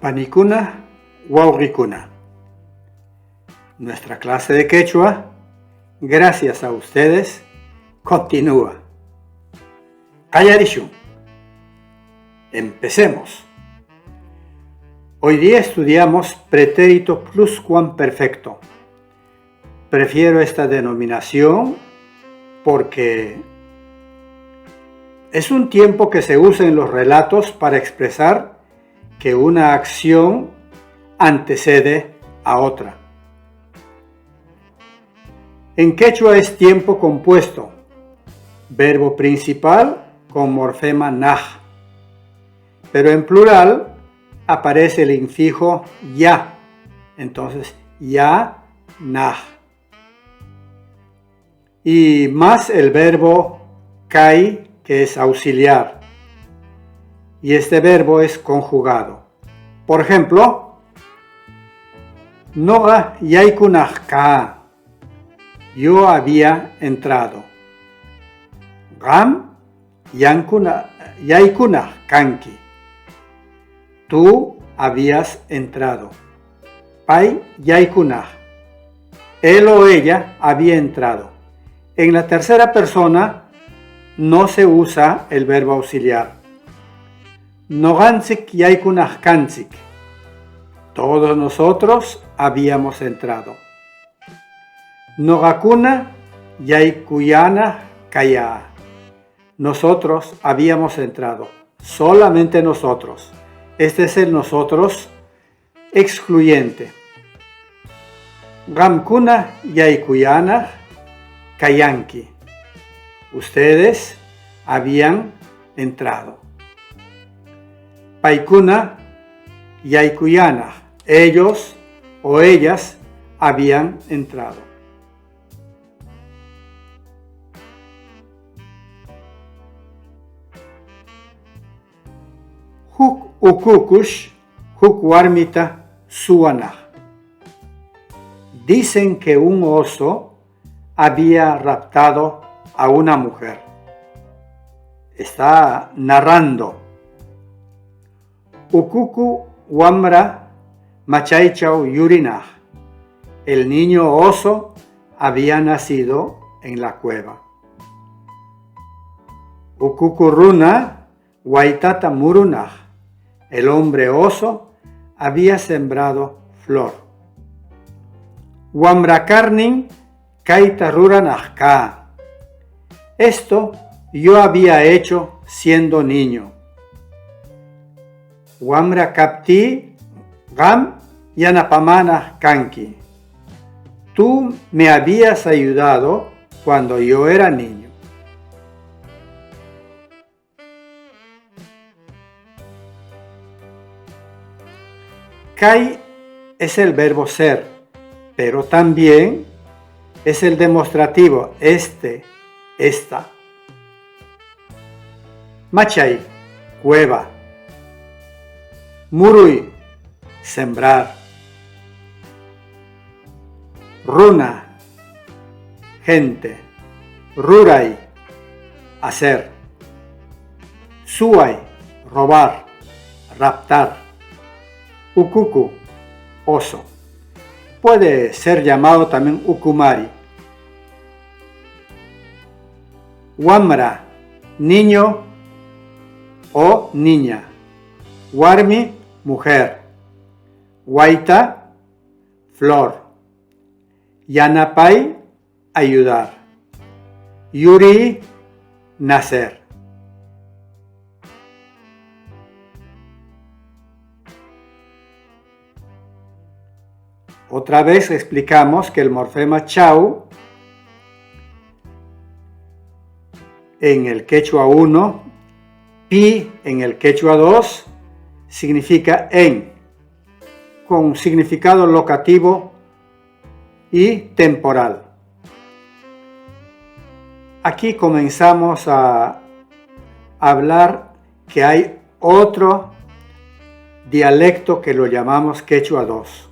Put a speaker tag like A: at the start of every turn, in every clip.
A: Panicuna, Wauhicuna. Nuestra clase de quechua, gracias a ustedes, continúa. Callarishun. Empecemos. Hoy día estudiamos pretérito pluscuamperfecto. Prefiero esta denominación porque es un tiempo que se usa en los relatos para expresar que una acción antecede a otra. En quechua es tiempo compuesto, verbo principal con morfema naj, pero en plural aparece el infijo ya, entonces ya, naj. Y más el verbo kai, que es auxiliar. Y este verbo es conjugado. Por ejemplo, Noa yaikunaj ka. Yo había entrado. Gam yaikunaj kanki. Tú habías entrado. Pai yaikunaj. Él o ella había entrado. En la tercera persona no se usa el verbo auxiliar. Nogantsik yaikunaj kantsik. Todos nosotros habíamos entrado. Nogakuna yaikuyana kaya. Nosotros habíamos entrado. Solamente nosotros. Este es el nosotros excluyente. Gamkuna yaikuyana kayanki. Ustedes habían entrado. Paikuna yaikuyana. Ellos o ellas habían entrado. Huk ukukush, huk warmita suanaj. Dicen que un oso había raptado a una mujer. Está narrando. Ukuku wamra machaichau yurinaj. El niño oso había nacido en la cueva. Ukuku runa waitata murunaj. El hombre oso había sembrado flor. Wamrakarnin kaita ruranaj ka. Esto yo había hecho siendo niño. Wamra kapti gam yanapamana kanki. Tú me habías ayudado cuando yo era niño. Kai es el verbo ser, pero también es el demostrativo este, esta. Machay, cueva. Murui, sembrar. Runa, gente. Rurai, hacer. Suai, robar, raptar. Ukuku, oso. Puede ser llamado también ukumari. Wamra, niño o niña. Warmi, mujer. Waita, flor. Yanapai, ayudar. Yuri, nacer. Otra vez explicamos que el morfema chau en el quechua 1, pi en el quechua 2 significa en, con significado locativo y temporal. Aquí comenzamos a hablar que hay otro dialecto que lo llamamos quechua 2.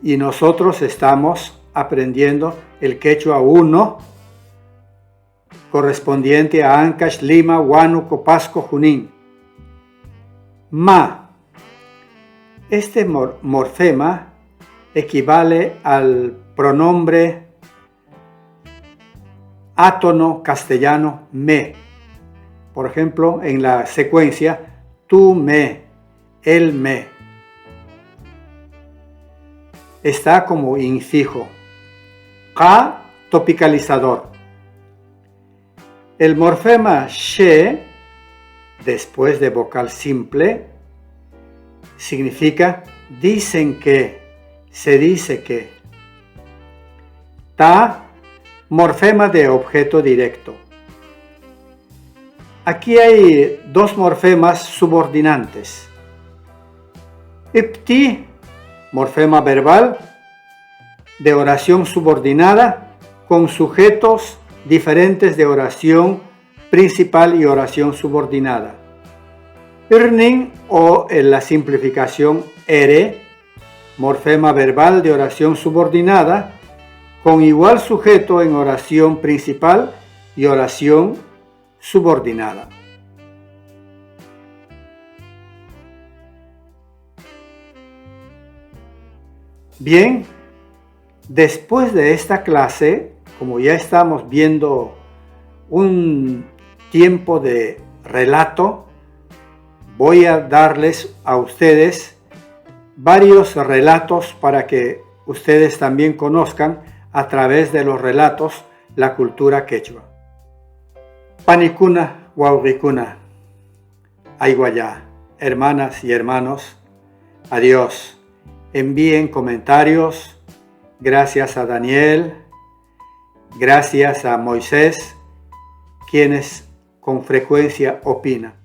A: Y nosotros estamos aprendiendo el quechua 1 correspondiente a Ancash, Lima, Huánuco, Pasco, Junín. Ma, Este morfema equivale al pronombre átono castellano me. Por ejemplo, en la secuencia tú me, él me. Está como infijo. Ka, topicalizador. El morfema she, después de vocal simple, significa dicen que, se dice que. Ta, morfema de objeto directo. Aquí hay dos morfemas subordinantes. Ipti, morfema verbal de oración subordinada con sujetos diferentes de oración principal y oración subordinada. Irnin o en la simplificación ere, morfema verbal de oración subordinada con igual sujeto en oración principal y oración subordinada. Bien, después de esta clase, como ya estamos viendo un tiempo de relato, voy a darles a ustedes varios relatos para que ustedes también conozcan a través de los relatos la cultura quechua. Panicuna, Huauricuna, Aiguayá, hermanas y hermanos, adiós. Envíen comentarios. Gracias a Daniel, gracias a Moisés, quienes con frecuencia opinan.